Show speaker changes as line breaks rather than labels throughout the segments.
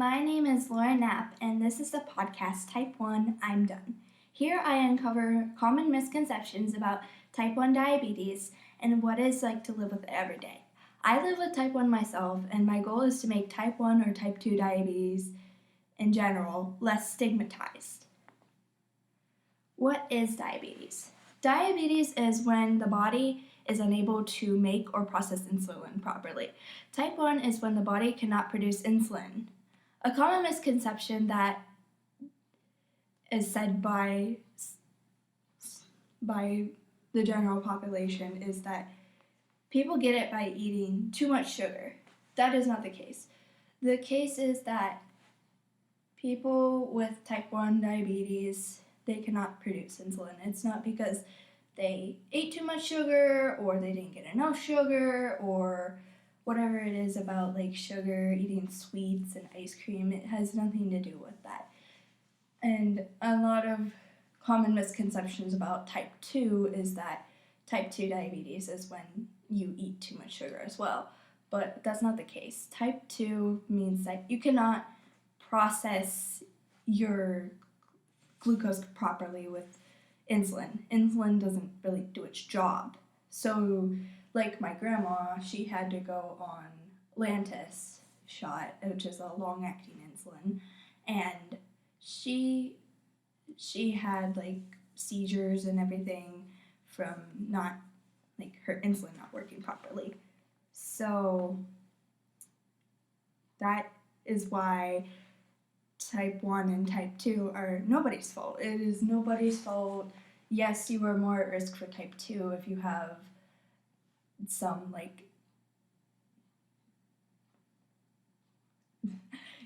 My name is Laura Knapp, and this is the podcast Type 1 I'm Done. Here I uncover common misconceptions about type 1 diabetes and what it's like to live with it every day. I live with type 1 myself, and my goal is to make type 1 or type 2 diabetes in general less stigmatized. What is diabetes? Diabetes is when the body is unable to make or process insulin properly. Type 1 is when the body cannot produce insulin. A common misconception that is said by the general population is that people get it by eating too much sugar. That is not the case. The case is that people with type 1 diabetes, they cannot produce insulin. It's not because they ate too much sugar or they didn't get enough sugar or whatever it is about like sugar, eating sweets and ice cream. It has nothing to do with that. And a lot of common misconceptions about type 2 is that type 2 diabetes is when you eat too much sugar as well. But that's not the case. Type 2 means that you cannot process your glucose properly with insulin. Insulin doesn't really do its job. So, like my grandma, she had to go on Lantus shot, which is a long-acting insulin, and she had like seizures and everything from not like her insulin not working properly. So that is why type 1 and type 2 are nobody's fault. It is nobody's fault. Yes, you are more at risk for type 2 if you have some like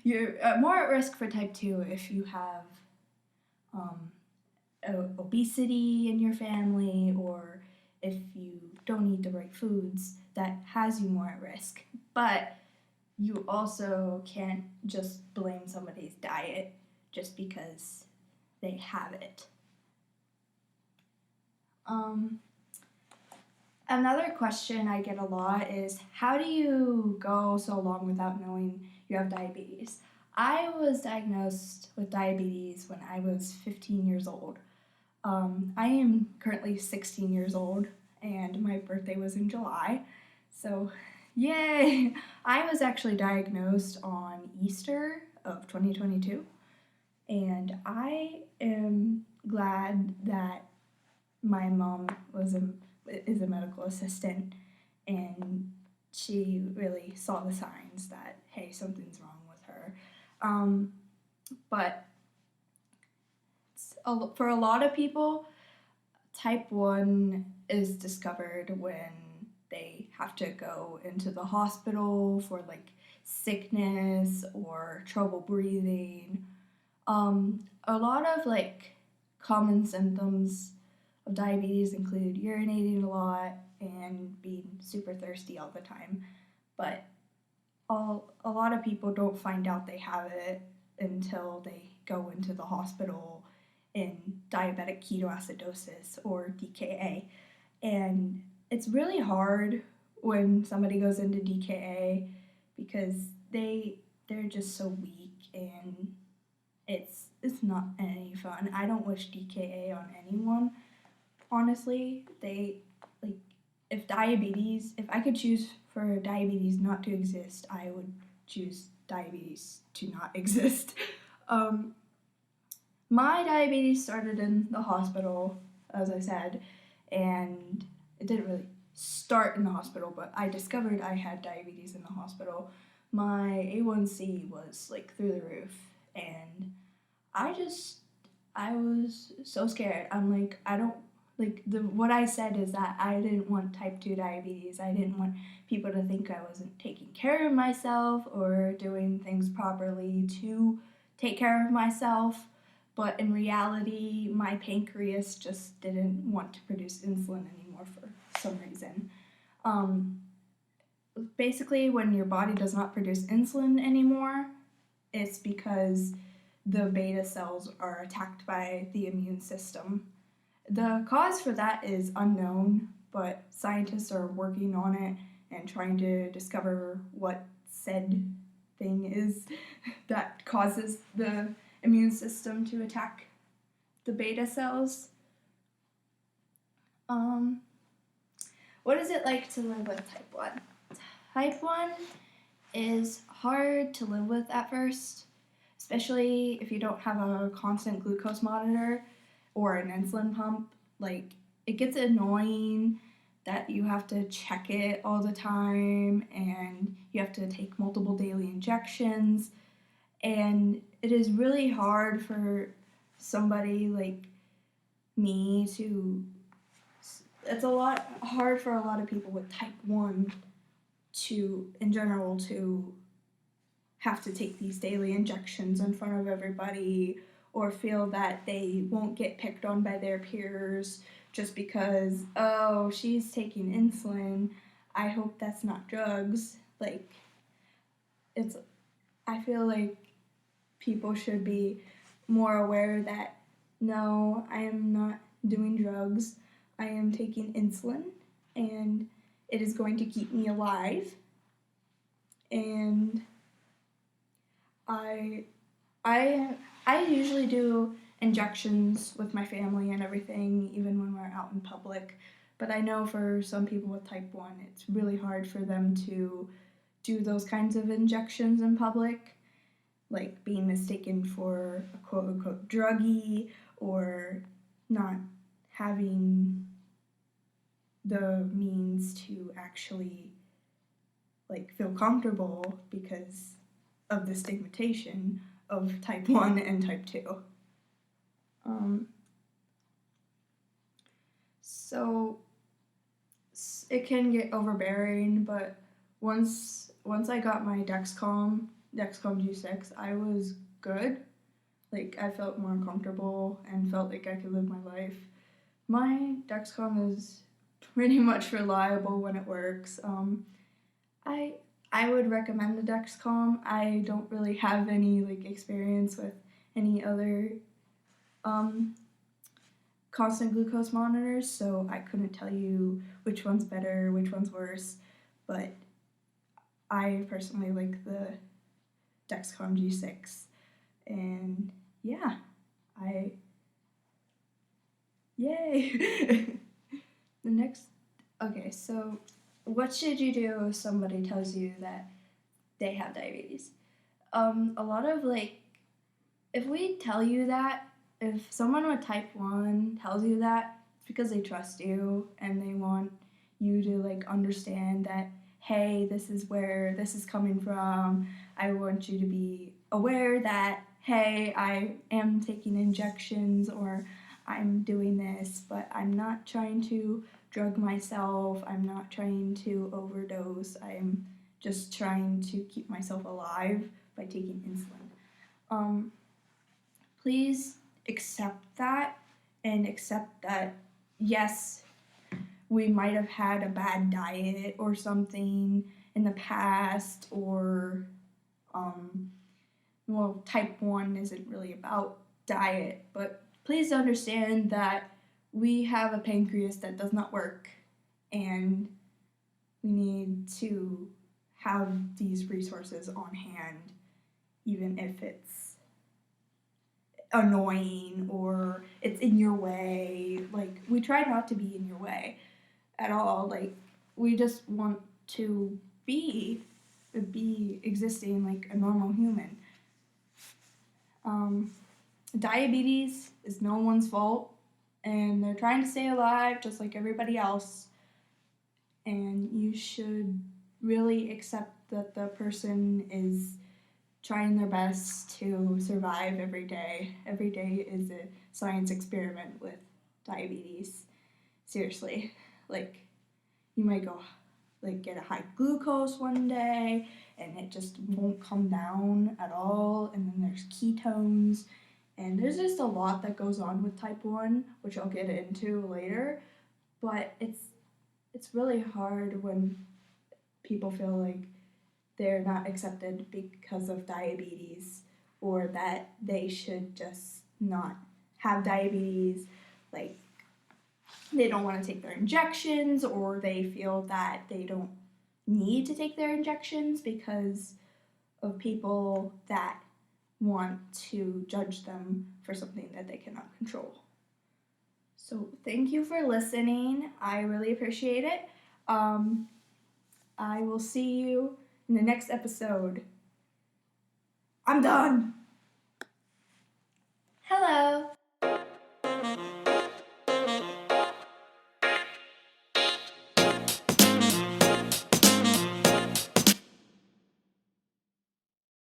you're more at risk for type 2 if you have obesity in your family or if you don't eat the right foods. That has you more at risk. But you also can't just blame somebody's diet just because they have it. Another question I get a lot is, how do you go so long without knowing you have diabetes? I was diagnosed with diabetes when I was 15 years old. I am currently 16 years old, and my birthday was in July, so yay! I was actually diagnosed on Easter of 2022, and I am glad that my mom is a medical assistant, and she really saw the signs that, hey, something's wrong with her. But for a lot of people, type 1 is discovered when they have to go into the hospital for like sickness or trouble breathing. A lot of like common symptoms of diabetes include urinating a lot and being super thirsty all the time. But a lot of people don't find out they have it until they go into the hospital in diabetic ketoacidosis or DKA. And it's really hard when somebody goes into DKA because they're just so weak and it's not any fun. I don't wish DKA on anyone. Honestly, if I could choose for diabetes not to exist, I would choose diabetes to not exist. My diabetes started in the hospital, as I said, and it didn't really start in the hospital, but I discovered I had diabetes in the hospital. My A1C was like through the roof, and I was so scared. I'm like, what I said is that I didn't want type 2 diabetes. I didn't want people to think I wasn't taking care of myself or doing things properly to take care of myself. But in reality, my pancreas just didn't want to produce insulin anymore for some reason. Basically, when your body does not produce insulin anymore, it's because the beta cells are attacked by the immune system. The cause for that is unknown, but scientists are working on it and trying to discover what said thing is that causes the immune system to attack the beta cells. What is it like to live with type 1? Type 1 is hard to live with at first, especially if you don't have a constant glucose monitor or an insulin pump. Like, it gets annoying that you have to check it all the time and you have to take multiple daily injections, and it is really hard for somebody like me to, it's a lot hard for a lot of people with type 1 to, in general, to have to take these daily injections in front of everybody, or feel that they won't get picked on by their peers just because, oh, she's taking insulin, I hope that's not drugs. Like, I feel like people should be more aware that, no, I am not doing drugs, I am taking insulin, and it is going to keep me alive. And I usually do injections with my family and everything, even when we're out in public. But I know for some people with type 1, it's really hard for them to do those kinds of injections in public, like being mistaken for a quote-unquote druggie, or not having the means to actually like feel comfortable because of the stigmatization of type 1 and type 2. So it can get overbearing, but once I got my Dexcom G6, I was good. Like, I felt more comfortable and felt like I could live my life. My Dexcom is pretty much reliable when it works. I would recommend the Dexcom. I don't really have any like experience with any other constant glucose monitors, so I couldn't tell you which one's better, which one's worse, but I personally like the Dexcom G6, and yeah, yay! Okay, so what should you do if somebody tells you that they have diabetes? A lot of if we tell you that, if someone with type 1 tells you that, it's because they trust you and they want you to understand that, hey, this is where this is coming from. I want you to be aware that, hey, I am taking injections or I'm doing this, but I'm not trying to drug myself. I'm not trying to overdose. I'm just trying to keep myself alive by taking insulin. Please accept that, and accept that, yes, we might have had a bad diet or something in the past, or type 1 isn't really about diet, but please understand that we have a pancreas that does not work, and we need to have these resources on hand, even if it's annoying or it's in your way. We try not to be in your way at all. We just want to be existing like a normal human. Diabetes is no one's fault, and they're trying to stay alive just like everybody else, and you should really accept that the person is trying their best to survive every day. Every day is a science experiment with diabetes. Seriously. You might go get a high glucose one day and it just won't come down at all, and then there's ketones, and there's just a lot that goes on with type 1, which I'll get into later. But it's really hard when people feel like they're not accepted because of diabetes, or that they should just not have diabetes. They don't want to take their injections, or they feel that they don't need to take their injections because of people that want to judge them for something that they cannot control. So thank you for listening. I really appreciate it. I will see you in the next episode. I'm done. Hello.